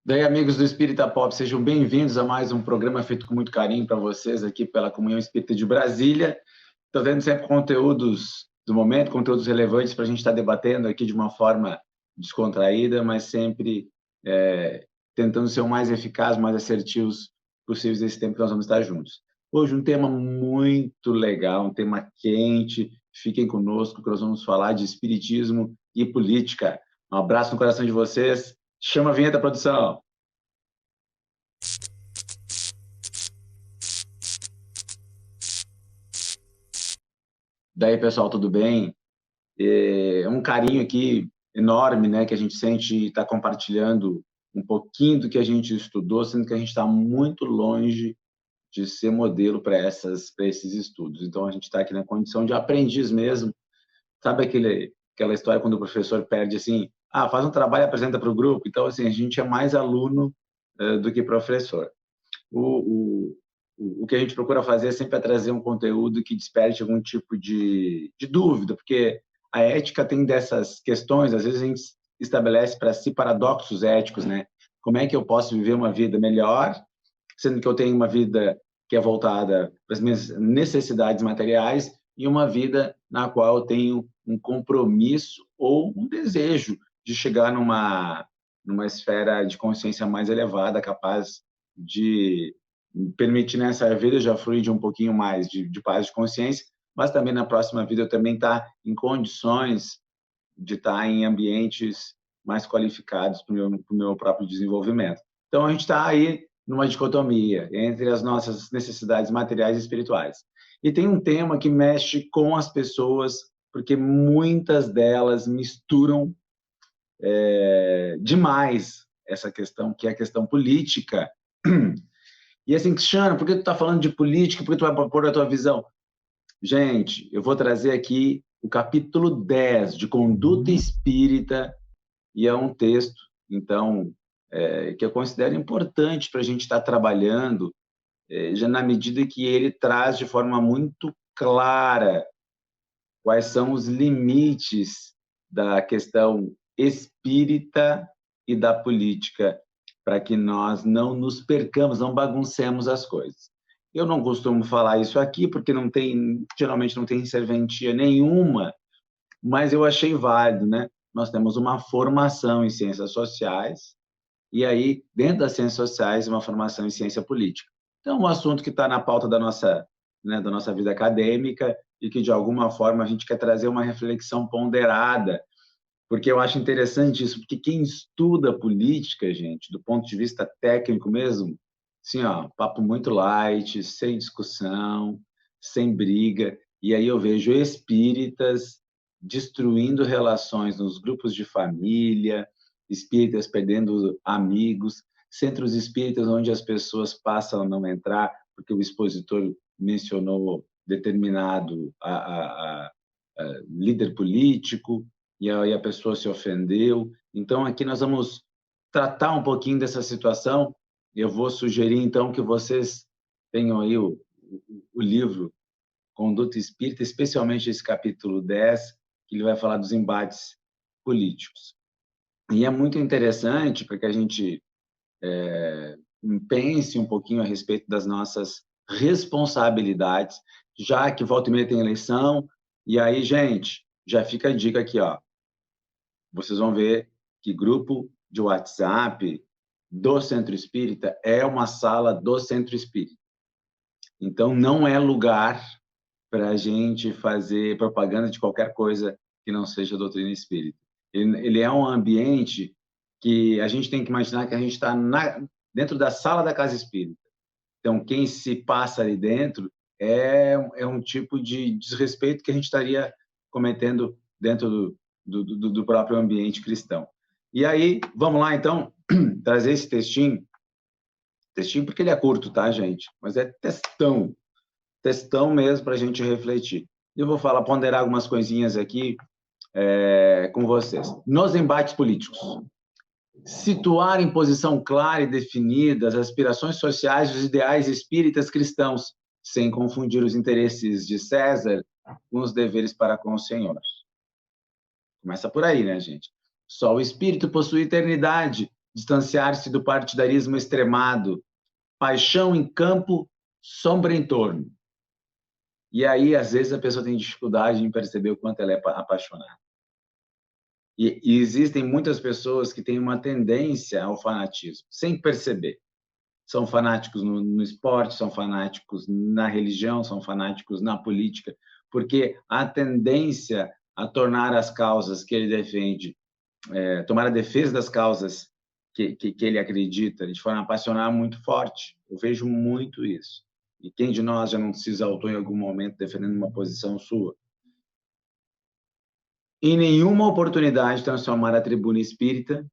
Daí, amigos do Espírita Pop, sejam bem-vindos a mais um programa feito com muito carinho para vocês aqui pela Comunhão Espírita de Brasília. Estou vendo sempre conteúdos do momento, conteúdos relevantes para a gente estar debatendo aqui de uma forma descontraída, mas sempre tentando ser o mais eficaz, mais assertivos possíveis nesse tempo que nós vamos estar juntos. Hoje um tema muito legal, um tema quente. Fiquem conosco que nós vamos falar de espiritismo e política. Um abraço no coração de vocês. Chama a vinheta, produção. Daí, pessoal, tudo bem? É um carinho aqui enorme, né, que a gente sente estar compartilhando um pouquinho do que a gente estudou, sendo que a gente está muito longe de ser modelo para esses estudos. Então, a gente está aqui na condição de aprendiz mesmo. Sabe aquela história quando o professor perde assim, faz um trabalho e apresenta para o grupo? Então, assim, a gente é mais aluno do que professor. O que a gente procura fazer é sempre trazer um conteúdo que desperte algum tipo de dúvida, porque a ética tem dessas questões, às vezes a gente estabelece para si paradoxos éticos, né? Como é que eu posso viver uma vida melhor, sendo que eu tenho uma vida que é voltada para as minhas necessidades materiais e uma vida na qual eu tenho um compromisso ou um desejo de chegar numa esfera de consciência mais elevada, capaz de permitir nessa vida já fluir de um pouquinho mais de paz de consciência, mas também na próxima vida eu também estar em condições de estar em ambientes mais qualificados para o meu próprio desenvolvimento. Então, a gente está aí numa dicotomia entre as nossas necessidades materiais e espirituais. E tem um tema que mexe com as pessoas, porque muitas delas misturam demais essa questão, que é a questão política. E assim, Cristiano, por que tu está falando de política? Por que tu vai propor a tua visão? Gente, eu vou trazer aqui o capítulo 10 de Conduta Espírita, e é um texto, então, que eu considero importante para a gente estar trabalhando, já na medida que ele traz de forma muito clara quais são os limites da questão espírita e da política, para que nós não nos percamos, não baguncemos as coisas. Eu não costumo falar isso aqui, porque geralmente não tem serventia nenhuma, mas eu achei válido, né? Nós temos uma formação em ciências sociais, e aí, dentro das ciências sociais, uma formação em ciência política. Então, um assunto que está na pauta da nossa vida acadêmica e que, de alguma forma, a gente quer trazer uma reflexão ponderada, porque eu acho interessante isso, porque quem estuda política, gente, do ponto de vista técnico mesmo, assim, papo muito light, sem discussão, sem briga, e aí eu vejo espíritas destruindo relações nos grupos de família, espíritas perdendo amigos, centros espíritas onde as pessoas passam a não entrar porque o expositor mencionou determinado líder político, e aí a pessoa se ofendeu. Então, aqui nós vamos tratar um pouquinho dessa situação. Eu vou sugerir, então, que vocês tenham aí o livro Conduta Espírita, especialmente esse capítulo 10, que ele vai falar dos embates políticos. E é muito interessante para que a gente pense um pouquinho a respeito das nossas responsabilidades, já que volta e meia tem eleição. E aí, gente, já fica a dica aqui, vocês vão ver que grupo de WhatsApp do Centro Espírita é uma sala do Centro Espírita. Então, não é lugar para a gente fazer propaganda de qualquer coisa que não seja doutrina espírita. Ele é um ambiente que a gente tem que imaginar que a gente está dentro da sala da casa espírita. Então, quem se passa ali dentro é um tipo de desrespeito que a gente estaria cometendo dentro do próprio ambiente cristão. E aí, vamos lá, então, trazer esse textinho porque ele é curto, tá, gente? Mas é textão mesmo para a gente refletir. Eu vou ponderar algumas coisinhas aqui com vocês. Nos embates políticos, situar em posição clara e definida as aspirações sociais e os ideais espíritas cristãos, sem confundir os interesses de César com os deveres para com o Senhor. Começa por aí, né, gente? Só o espírito possui eternidade, distanciar-se do partidarismo extremado, paixão em campo, sombra em torno. E aí, às vezes, a pessoa tem dificuldade em perceber o quanto ela é apaixonada. E existem muitas pessoas que têm uma tendência ao fanatismo, sem perceber. São fanáticos no esporte, são fanáticos na religião, são fanáticos na política, porque a tendência a tornar as causas que ele defende, tomar a defesa das causas que ele acredita, de forma apaixonada, muito forte. Eu vejo muito isso. E quem de nós já não se exaltou em algum momento defendendo uma posição sua? Em nenhuma oportunidade transformar a tribuna espírita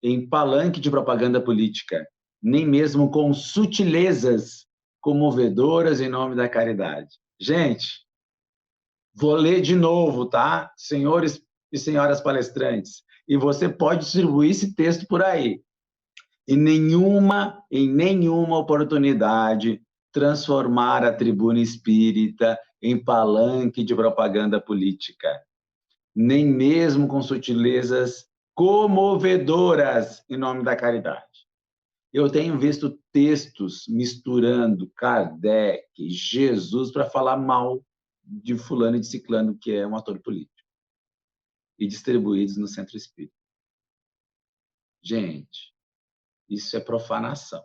em palanque de propaganda política, nem mesmo com sutilezas comovedoras em nome da caridade. Gente, vou ler de novo, tá? Senhores e senhoras palestrantes, e você pode distribuir esse texto por aí. Em nenhuma oportunidade transformar a tribuna espírita em palanque de propaganda política, nem mesmo com sutilezas comovedoras em nome da caridade. Eu tenho visto textos misturando Kardec, Jesus, para falar mal de fulano e de ciclano, que é um ator político, e distribuídos no centro espírita. Gente, isso é profanação.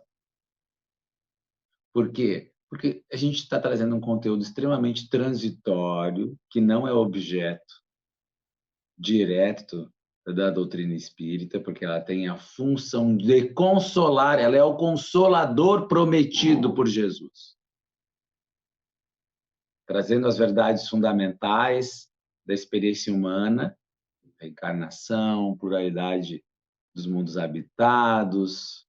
Por quê? Porque a gente está trazendo um conteúdo extremamente transitório, que não é objeto direto da doutrina espírita, porque ela tem a função de consolar, ela é o consolador prometido por Jesus, trazendo as verdades fundamentais da experiência humana, reencarnação, pluralidade dos mundos habitados,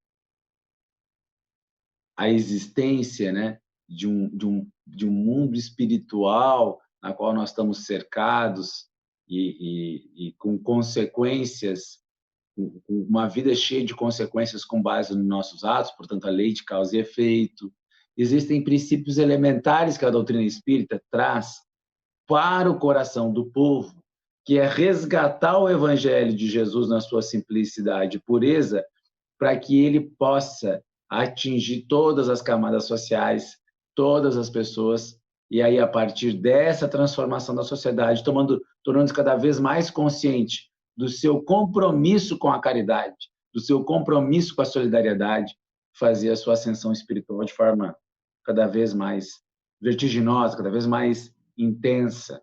a existência, né, de um mundo espiritual na qual nós estamos cercados e com consequências, uma vida cheia de consequências com base nos nossos atos, portanto, a lei de causa e efeito. Existem princípios elementares que a doutrina espírita traz para o coração do povo, que é resgatar o evangelho de Jesus na sua simplicidade e pureza, para que ele possa atingir todas as camadas sociais, todas as pessoas, e aí, a partir dessa transformação da sociedade, tornando-se cada vez mais consciente do seu compromisso com a caridade, do seu compromisso com a solidariedade, fazer a sua ascensão espiritual de forma cada vez mais vertiginosa, cada vez mais intensa.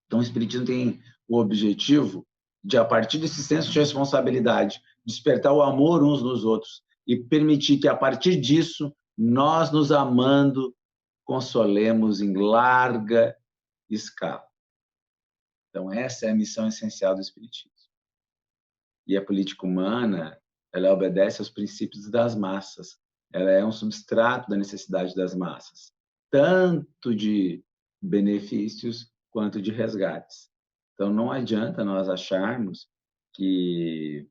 Então, o Espiritismo tem o objetivo de, a partir desse senso de responsabilidade, despertar o amor uns nos outros e permitir que, a partir disso, nós, nos amando, consolemos em larga escala. Então, essa é a missão essencial do Espiritismo. E a política humana, ela obedece aos princípios das massas. Ela é um substrato da necessidade das massas, tanto de benefícios quanto de resgates. Então, não adianta nós acharmos que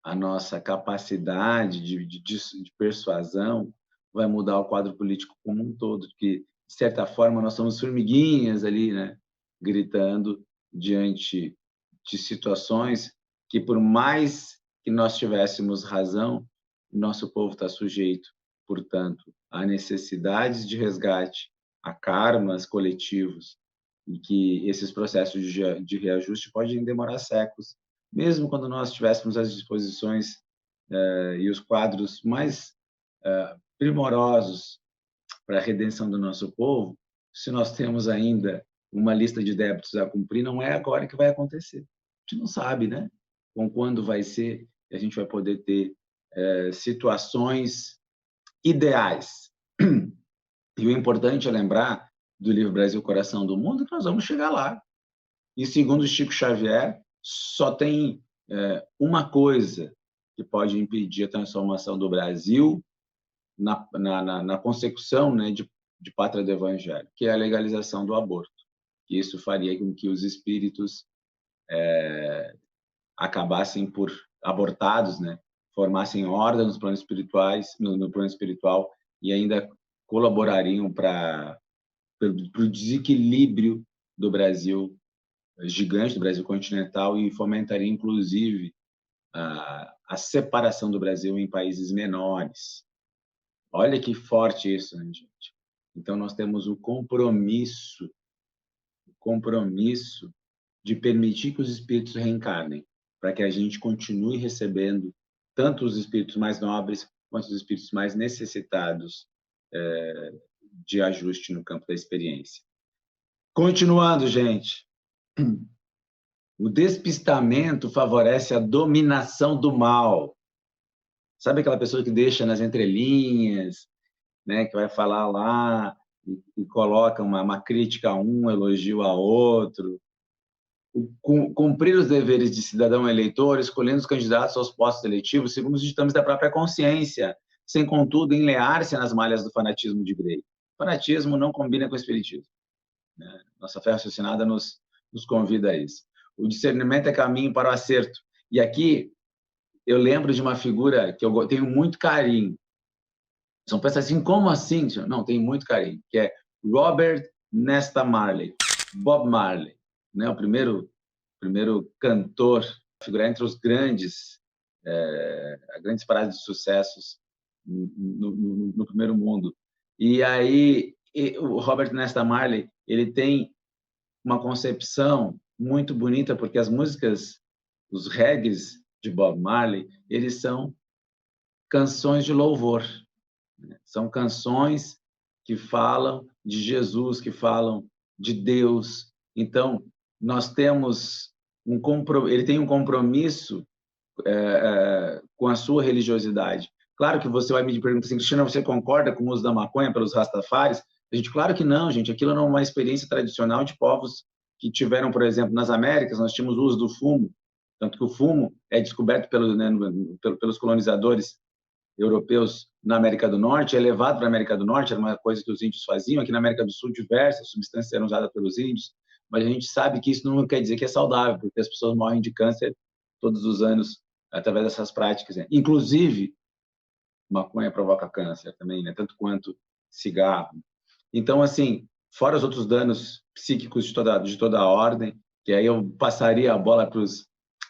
a nossa capacidade de persuasão vai mudar o quadro político como um todo, que, de certa forma, nós somos formiguinhas ali, né, gritando diante de situações que, por mais que nós tivéssemos razão, o nosso povo está sujeito, portanto, a necessidades de resgate, a karmas coletivos, e que esses processos de reajuste podem demorar séculos, mesmo quando nós tivéssemos as disposições e os quadros mais primorosos para a redenção do nosso povo. Se nós temos ainda uma lista de débitos a cumprir, não é agora que vai acontecer. A gente não sabe, né? Com quando vai ser, a gente vai poder ter situações ideais. E o importante é lembrar do livro Brasil, Coração do Mundo, que nós vamos chegar lá. E, segundo Chico Xavier, só tem uma coisa que pode impedir a transformação do Brasil na consecução, né, de pátria do Evangelho, que é a legalização do aborto. E isso faria com que os espíritos acabassem por abortados, né, formassem órgãos nos planos espirituais, no plano espiritual, e ainda colaborariam para o desequilíbrio do Brasil gigante, do Brasil continental, e fomentaria, inclusive, a separação do Brasil em países menores. Olha que forte isso, né, gente? Então, nós temos o compromisso de permitir que os espíritos reencarnem, para que a gente continue recebendo tanto os espíritos mais nobres quanto os espíritos mais necessitados de ajuste no campo da experiência. Continuando, gente. O despistamento favorece a dominação do mal. Sabe aquela pessoa que deixa nas entrelinhas, né, que vai falar lá e coloca uma crítica a um, elogio a outro? Cumprir os deveres de cidadão eleitor, escolhendo os candidatos aos postos eletivos segundo os ditames da própria consciência, sem, contudo, enlear-se nas malhas do fanatismo de Grey. O fanatismo não combina com o espiritismo, né? Nossa fé raciocinada nos convida a isso. O discernimento é caminho para o acerto. E aqui eu lembro de uma figura que eu tenho muito carinho. São pessoas assim, como assim? Não, tenho muito carinho, que é Robert Nesta Marley, Bob Marley, né? O primeiro cantor, figurar entre os grandes paradas de sucessos no primeiro mundo. E aí o Robert Nesta Marley, ele tem uma concepção muito bonita, porque as músicas, os reggaes de Bob Marley, eles são canções de louvor, né? São canções que falam de Jesus, que falam de Deus. Então, nós temos ele tem um compromisso com a sua religiosidade. Claro que você vai me perguntar assim, Cristina, você concorda com o uso da maconha pelos Rastafaris? A gente, claro que não, gente. Aquilo não é uma experiência tradicional de povos que tiveram, por exemplo, nas Américas, nós tínhamos o uso do fumo, tanto que o fumo é descoberto pelos colonizadores europeus na América do Norte, é levado para a América do Norte, era uma coisa que os índios faziam. Aqui na América do Sul, diversas substâncias eram usadas pelos índios, mas a gente sabe que isso não quer dizer que é saudável, porque as pessoas morrem de câncer todos os anos através dessas práticas, né? Inclusive, maconha provoca câncer também, né? Tanto quanto cigarro. Então, assim, fora os outros danos psíquicos de toda a ordem, que aí eu passaria a bola para a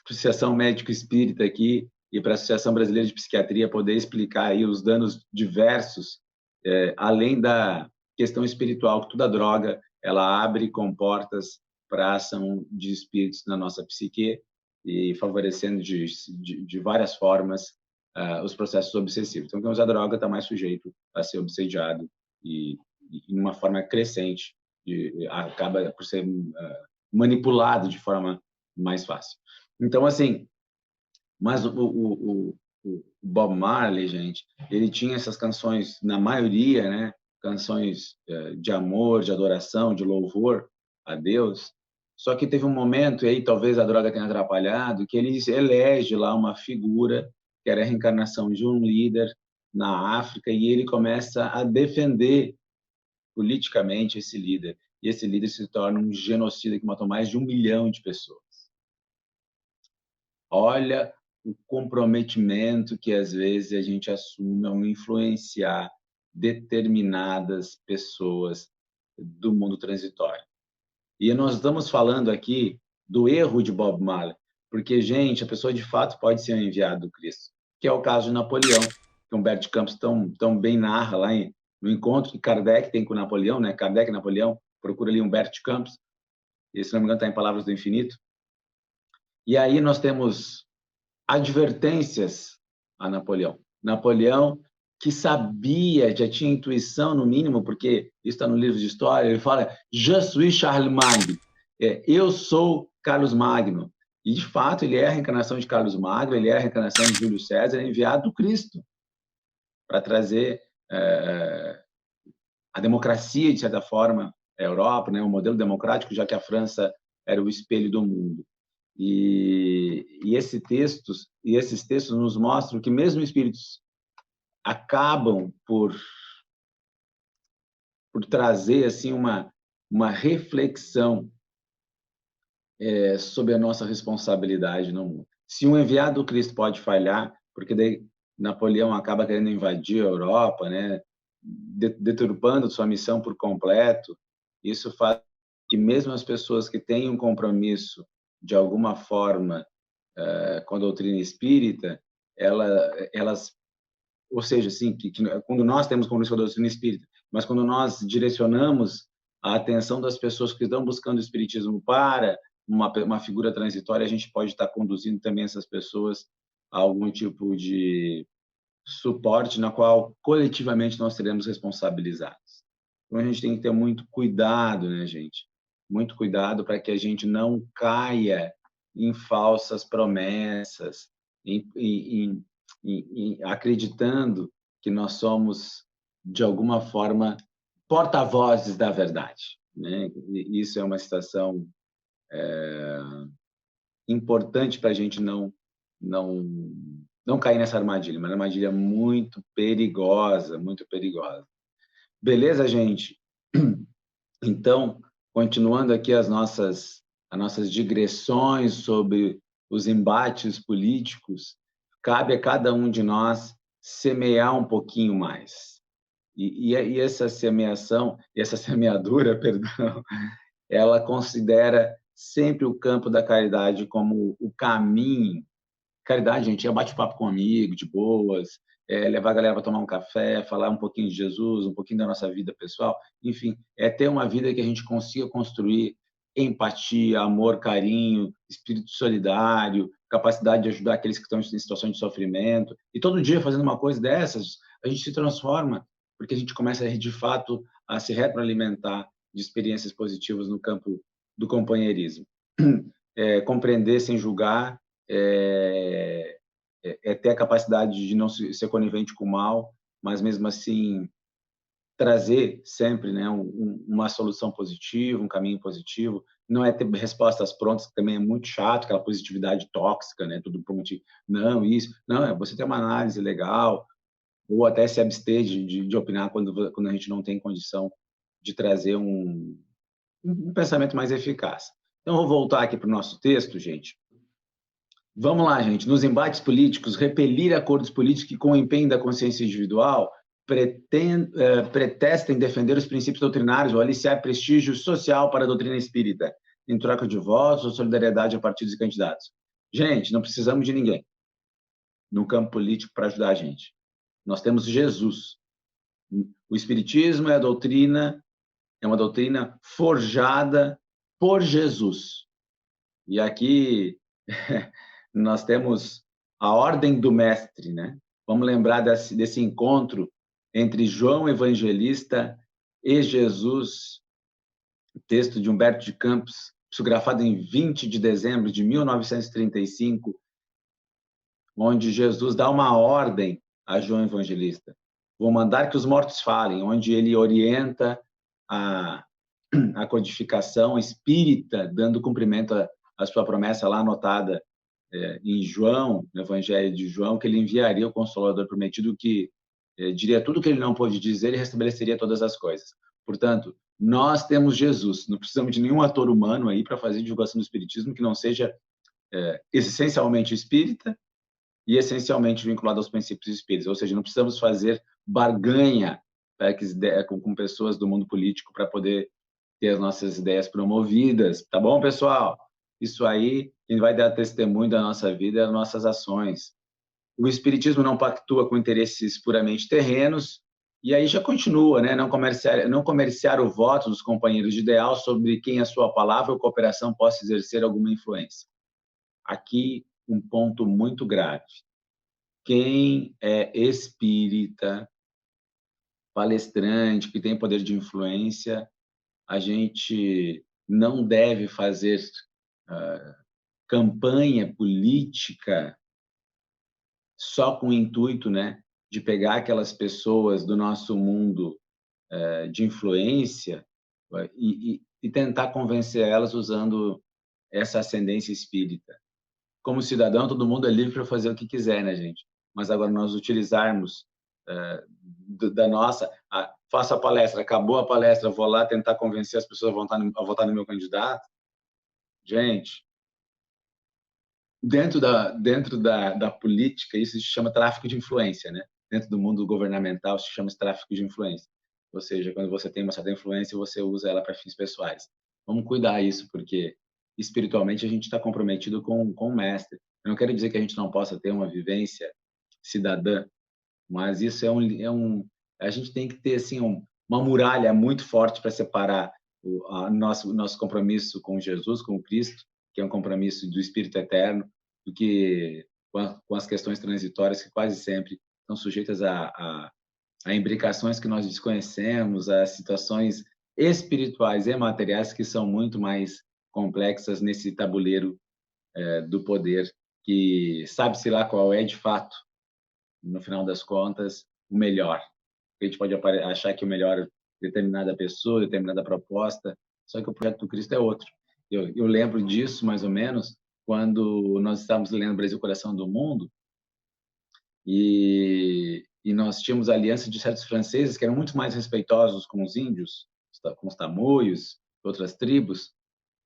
Associação Médico Espírita aqui e para a Associação Brasileira de Psiquiatria poder explicar aí os danos diversos, além da questão espiritual, que toda droga ela abre comportas para a ação de espíritos na nossa psique e favorecendo de várias formas os processos obsessivos. Então, quem usa droga está mais sujeito a ser obsediado e de uma forma crescente, acaba por ser manipulado de forma mais fácil. Então, assim, mas o Bob Marley, gente, ele tinha essas canções, na maioria, né, canções de amor, de adoração, de louvor a Deus. Só que teve um momento, e aí talvez a droga tenha atrapalhado, que ele elege lá uma figura que era a reencarnação de um líder na África, e ele começa a defender politicamente esse líder. E esse líder se torna um genocida que matou mais de 1 milhão de pessoas. Olha o comprometimento que, às vezes, a gente assume ao influenciar determinadas pessoas do mundo transitório. E nós estamos falando aqui do erro de Bob Marley, porque, gente, a pessoa, de fato, pode ser um enviado do Cristo, que é o caso de Napoleão, que Humberto Campos tão bem narra lá no encontro que Kardec tem com Napoleão, né? Kardec e Napoleão, procura ali Humberto Campos, e, se não me engano, está em Palavras do Infinito. E aí nós temos advertências a Napoleão. Napoleão, que sabia, já tinha intuição, no mínimo, porque isso está no livro de história, ele fala, Je suis Charlemagne, eu sou Carlos Magno. E, de fato, ele é a reencarnação de Carlos Magno, ele é a reencarnação de Júlio César, enviado do Cristo, para trazer a democracia, de certa forma, à Europa, né, um modelo democrático, já que a França era o espelho do mundo. E esses textos nos mostram que mesmo espíritos acabam por trazer assim uma reflexão sobre a nossa responsabilidade no mundo. Se um enviado do Cristo pode falhar, porque daí Napoleão acaba querendo invadir a Europa, né, deturpando sua missão por completo, isso faz que mesmo as pessoas que têm um compromisso de alguma forma com a doutrina espírita, elas, ou seja, assim, quando nós temos compromisso com a doutrina espírita, mas quando nós direcionamos a atenção das pessoas que estão buscando o espiritismo para uma figura transitória, a gente pode estar conduzindo também essas pessoas a algum tipo de suporte na qual coletivamente nós seremos responsabilizados. Então a gente tem que ter muito cuidado, né, gente? Muito cuidado para que a gente não caia em falsas promessas, acreditando que nós somos, de alguma forma, porta-vozes da verdade, né? E isso é uma situação importante para a gente não não cair nessa armadilha, uma armadilha muito perigosa, muito perigosa. Beleza, gente? Então, continuando aqui as nossas digressões sobre os embates políticos, cabe a cada um de nós semear um pouquinho mais. E essa semeação, essa semeadura, perdão, ela considera sempre o campo da caridade como o caminho. Caridade, gente, é bate-papo com um amigo, de boas, levar a galera para tomar um café, falar um pouquinho de Jesus, um pouquinho da nossa vida pessoal, enfim, é ter uma vida que a gente consiga construir empatia, amor, carinho, espírito solidário, capacidade de ajudar aqueles que estão em situação de sofrimento. E todo dia fazendo uma coisa dessas, a gente se transforma, porque a gente começa, de fato, a se retroalimentar de experiências positivas no campo do companheirismo. Compreender sem julgar, ter a capacidade de não ser conivente com o mal, mas mesmo assim trazer sempre, né, uma solução positiva, um caminho positivo. Não é ter respostas prontas, que também é muito chato, aquela positividade tóxica, né, tudo prometido. Não, isso. Não, é você ter uma análise legal, ou até se abster de opinar quando a gente não tem condição de trazer um pensamento mais eficaz. Então, vou voltar aqui para o nosso texto, gente. Vamos lá, gente. Nos embates políticos, repelir acordos políticos que, com o empenho da consciência individual, pretestem defender os princípios doutrinários ou aliciar prestígio social para a doutrina espírita, em troca de votos ou solidariedade a partidos e candidatos. Gente, não precisamos de ninguém no campo político para ajudar a gente. Nós temos Jesus. O espiritismo é uma doutrina forjada por Jesus. E aqui nós temos a ordem do mestre, né? Vamos lembrar desse encontro entre João Evangelista e Jesus, texto de Humberto de Campos, psicografado em 20 de dezembro de 1935, onde Jesus dá uma ordem a João Evangelista. Vou mandar que os mortos falem, onde ele orienta a codificação espírita, dando cumprimento à sua promessa lá anotada em João, no Evangelho de João, que ele enviaria o Consolador prometido que diria tudo o que ele não pôde dizer e restabeleceria todas as coisas. Portanto, nós temos Jesus, não precisamos de nenhum ator humano aí para fazer divulgação do espiritismo que não seja essencialmente espírita e essencialmente vinculado aos princípios espíritas, ou seja, não precisamos fazer barganha com pessoas do mundo político para poder ter as nossas ideias promovidas, tá bom, pessoal? Isso aí, quem vai dar testemunho da nossa vida é as nossas ações. O espiritismo não pactua com interesses puramente terrenos, e aí já continua, né? Não comerciar o voto dos companheiros de ideal sobre quem a sua palavra ou cooperação possa exercer alguma influência. Aqui, um ponto muito grave. Quem é espírita, palestrante, que tem poder de influência, a gente não deve fazer campanha política só com o intuito, né, de pegar aquelas pessoas do nosso mundo de influência e tentar convencer elas usando essa ascendência espírita. Como cidadão, todo mundo é livre para fazer o que quiser, né, gente? Mas agora nós utilizarmos da nossa... faço a palestra, acabou a palestra, vou lá tentar convencer as pessoas a votar no meu candidato. Gente, dentro da política, isso se chama tráfico de influência, né? Dentro do mundo governamental, se chama tráfico de influência. Ou seja, quando você tem uma certa influência, você usa ela para fins pessoais. Vamos cuidar isso, porque espiritualmente a gente está comprometido com o mestre. Eu não quero dizer que a gente não possa ter uma vivência cidadã, mas isso a gente tem que ter assim uma muralha muito forte para separar o nosso compromisso com Jesus, com o Cristo, que é um compromisso do Espírito Eterno, do que com as questões transitórias que quase sempre estão sujeitas a imbricações que nós desconhecemos, a situações espirituais e materiais que são muito mais complexas nesse tabuleiro do poder, que sabe-se lá qual é de fato, no final das contas, o melhor. A gente pode achar que o melhor é determinada pessoa, determinada proposta, só que o projeto do Cristo é outro. Eu lembro disso, mais ou menos, quando nós estávamos lendo Brasil, Coração do Mundo, e nós tínhamos a aliança de certos franceses que eram muito mais respeitosos com os índios, com os tamoios, outras tribos.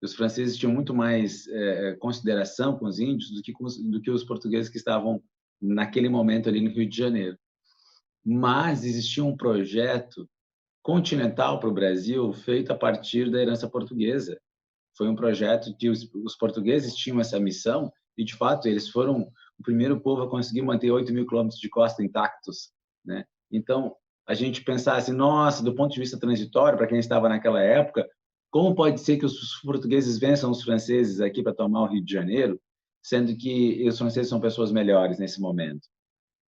Os franceses tinham muito mais consideração com os índios do que os portugueses que estavam naquele momento ali no Rio de Janeiro. Mas existia um projeto continental para o Brasil feito a partir da herança portuguesa. Foi um projeto que os portugueses tinham essa missão e, de fato, eles foram o primeiro povo a conseguir manter 8.000 quilômetros de costa intactos, né? Então, a gente pensar assim, nossa, do ponto de vista transitório, para quem estava naquela época, como pode ser que os portugueses vençam os franceses aqui para tomar o Rio de Janeiro, sendo que os franceses são pessoas melhores nesse momento?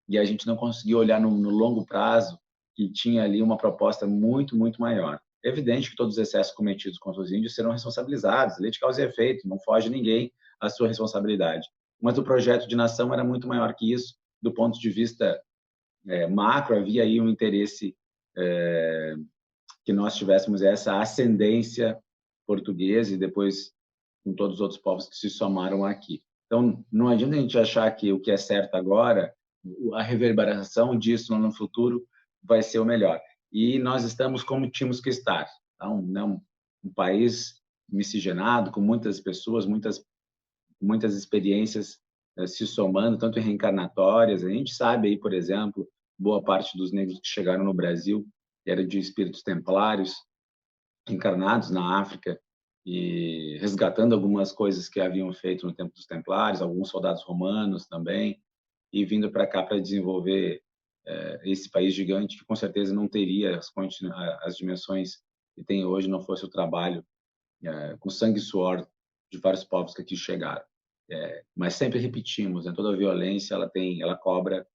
E a gente não conseguiu olhar no longo prazo, que tinha ali uma proposta muito, muito maior. É evidente que todos os excessos cometidos contra os índios serão responsabilizados, lei de causa e efeito, não foge ninguém à sua responsabilidade. Mas o projeto de nação era muito maior que isso, do ponto de vista macro, havia aí um interesse que nós tivéssemos essa ascendência portuguesa e depois com todos os outros povos que se somaram aqui. Então, não adianta a gente achar que o que é certo agora, a reverberação disso no futuro vai ser o melhor. E nós estamos como tínhamos que estar. Então, né, um país miscigenado, com muitas pessoas, muitas experiências se somando, tanto em reencarnatórias. A gente sabe aí, por exemplo, boa parte dos negros que chegaram no Brasil era de espíritos templários, encarnados na África, e resgatando algumas coisas que haviam feito no tempo dos Templários, alguns soldados romanos também, e vindo para cá para desenvolver esse país gigante que com certeza não teria as dimensões que tem hoje não fosse o trabalho com sangue e suor de vários povos que aqui chegaram. Mas sempre repetimos, né? Toda violência ela cobra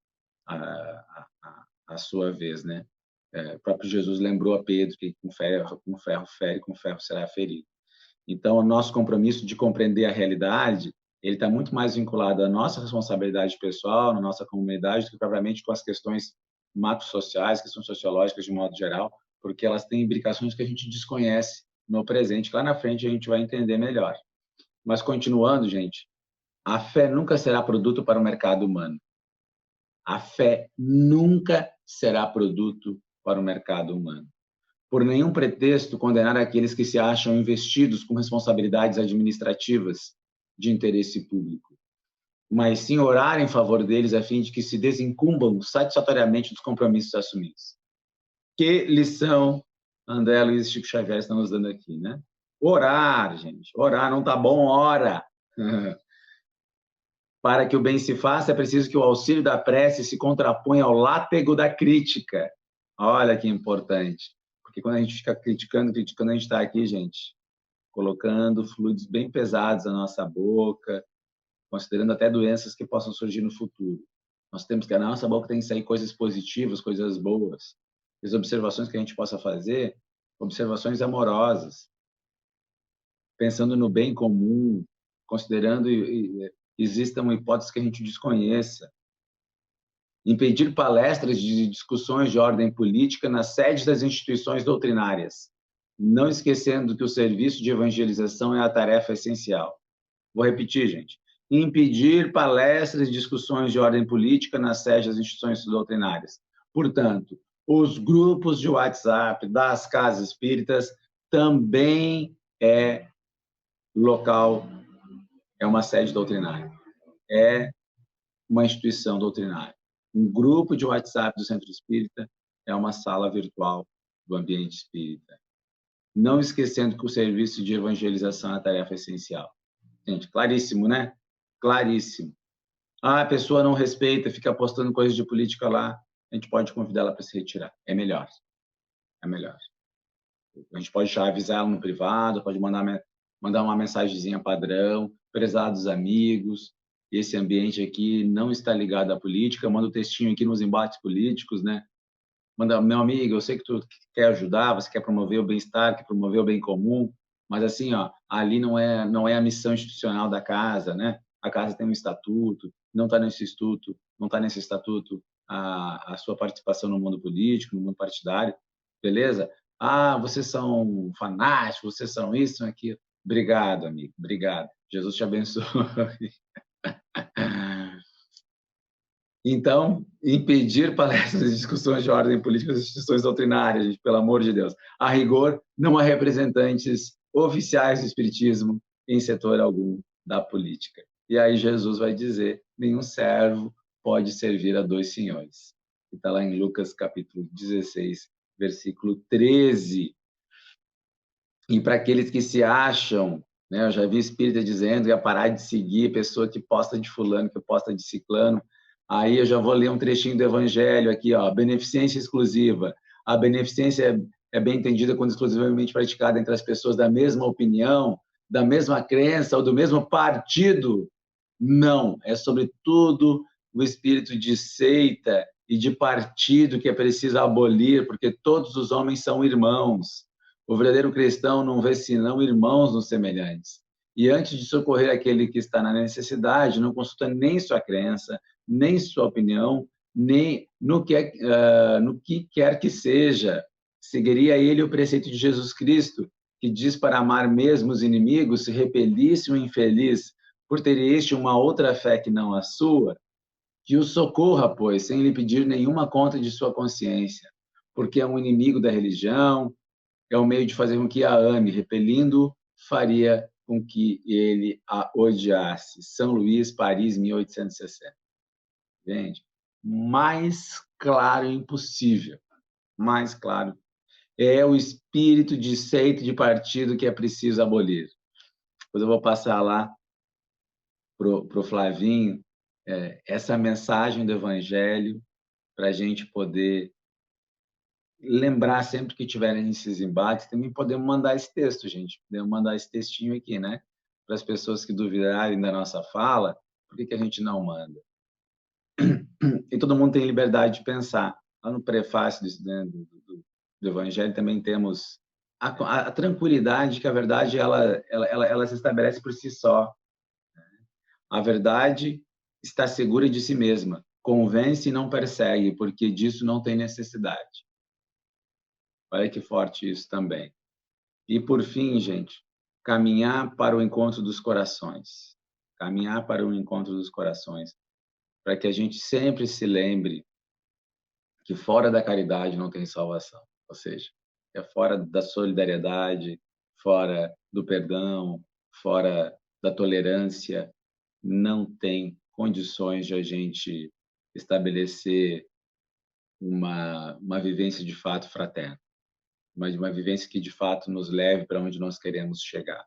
a sua vez, né? O próprio Jesus lembrou a Pedro que com ferro fere, com ferro será ferido. Então, o nosso compromisso de compreender a realidade, ele está muito mais vinculado à nossa responsabilidade pessoal, na nossa comunidade, do que propriamente com as questões macrosociais, questões sociológicas de modo geral, porque elas têm implicações que a gente desconhece no presente, que lá na frente a gente vai entender melhor. Mas, continuando, gente, a fé nunca será produto para o mercado humano. A fé nunca será produto para o mercado humano. Por nenhum pretexto condenar aqueles que se acham investidos com responsabilidades administrativas de interesse público, mas sim orar em favor deles a fim de que se desincumbam satisfatoriamente dos compromissos assumidos. Que lição André Luiz e Chico Xavier estão nos dando aqui, né? Orar, gente. Orar não tá bom, ora. Para que o bem se faça, é preciso que o auxílio da prece se contraponha ao látego da crítica. Olha que importante. Porque quando a gente fica criticando, a gente está aqui, gente, colocando fluidos bem pesados na nossa boca, considerando até doenças que possam surgir no futuro. Nós temos que, na nossa boca tem que sair coisas positivas, coisas boas. As observações que a gente possa fazer, observações amorosas, pensando no bem comum, considerando existam hipóteses que a gente desconheça. Impedir palestras de discussões de ordem política nas sedes das instituições doutrinárias, não esquecendo que o serviço de evangelização é a tarefa essencial. Vou repetir, gente. Impedir palestras e discussões de ordem política nas sedes das instituições doutrinárias. Portanto, os grupos de WhatsApp das casas espíritas também é local, é uma sede doutrinária, é uma instituição doutrinária. Um grupo de WhatsApp do Centro Espírita é uma sala virtual do ambiente espírita. Não esquecendo que o serviço de evangelização é a tarefa essencial. Gente, claríssimo, né? Claríssimo. Ah, a pessoa não respeita, fica postando coisas de política lá, a gente pode convidá-la para se retirar. É melhor, é melhor. A gente pode já avisar ela no privado, pode mandar uma mensagenzinha padrão, prezados amigos, esse ambiente aqui não está ligado à política, manda um textinho aqui nos embates políticos, né? Manda, meu amigo, eu sei que tu quer ajudar, você quer promover o bem-estar, quer promover o bem comum, mas assim, ó, ali não é a missão institucional da casa, né? A casa tem um estatuto, não está nesse estatuto a sua participação no mundo político, no mundo partidário, beleza? Ah, vocês são fanáticos, vocês são isso, são aquilo. Obrigado, amigo, obrigado. Jesus te abençoe. Então, impedir palestras e discussões de ordem política das instituições doutrinárias, gente, pelo amor de Deus. A rigor, não há representantes oficiais do espiritismo em setor algum da política. E aí Jesus vai dizer, nenhum servo pode servir a dois senhores. Está lá em Lucas capítulo 16, versículo 13. E para aqueles que se acham, né, eu já vi espírita dizendo que ia parar de seguir pessoa que posta de fulano, que posta de ciclano. Aí eu já vou ler um trechinho do Evangelho aqui, ó, beneficência exclusiva. A beneficência é bem entendida quando exclusivamente praticada entre as pessoas da mesma opinião, da mesma crença ou do mesmo partido. Não, é sobretudo o espírito de seita e de partido que é preciso abolir, porque todos os homens são irmãos. O verdadeiro cristão não vê senão irmãos nos semelhantes. E antes de socorrer aquele que está na necessidade, não consulta nem sua crença, nem sua opinião, nem no que quer que seja. Seguiria ele o preceito de Jesus Cristo, que diz para amar mesmo os inimigos, se repelisse o infeliz, por ter este uma outra fé que não a sua, que o socorra, pois, sem lhe pedir nenhuma conta de sua consciência, porque é um inimigo da religião, é o meio de fazer com que a ame, repelindo, faria com que ele a odiasse. São Luís, Paris, 1860. Gente, mais claro impossível. Mais claro. É o espírito de seita e de partido que é preciso abolir. Depois eu vou passar lá para o Flavinho essa mensagem do Evangelho para a gente poder lembrar sempre que tiverem esses embates, também podemos mandar esse texto, gente. Podemos mandar esse textinho aqui, né? Para as pessoas que duvidarem da nossa fala, por que a gente não manda? E todo mundo tem liberdade de pensar. Lá no prefácio do Evangelho também temos a tranquilidade que a verdade ela se estabelece por si só. A verdade está segura de si mesma, convence e não persegue, porque disso não tem necessidade. Olha que forte isso também. E, por fim, gente, caminhar para o encontro dos corações. Caminhar para o encontro dos corações. Para que a gente sempre se lembre que fora da caridade não tem salvação. Ou seja, é fora da solidariedade, fora do perdão, fora da tolerância, não tem condições de a gente estabelecer uma vivência de fato fraterna, mas uma vivência que de fato nos leve para onde nós queremos chegar.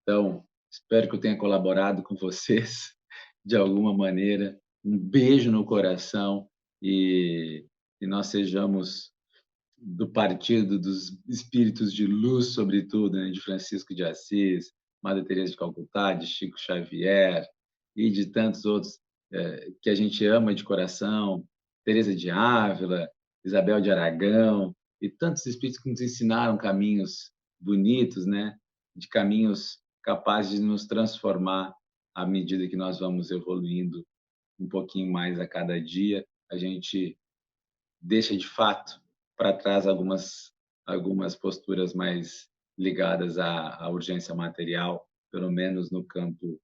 Então, espero que eu tenha colaborado com vocês de alguma maneira. Um beijo no coração e nós sejamos do partido dos espíritos de luz, sobretudo, né, de Francisco de Assis, Madre Teresa de Calcutá, de Chico Xavier e de tantos outros que a gente ama de coração, Teresa de Ávila, Isabel de Aragão e tantos espíritos que nos ensinaram caminhos bonitos, né, de caminhos capazes de nos transformar à medida que nós vamos evoluindo um pouquinho mais a cada dia. A gente deixa de fato para trás algumas posturas mais ligadas à urgência material, pelo menos no campo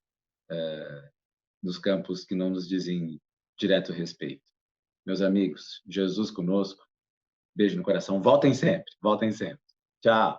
nos campos que não nos dizem direto respeito. Meus amigos, Jesus conosco, beijo no coração, voltem sempre, voltem sempre. Tchau.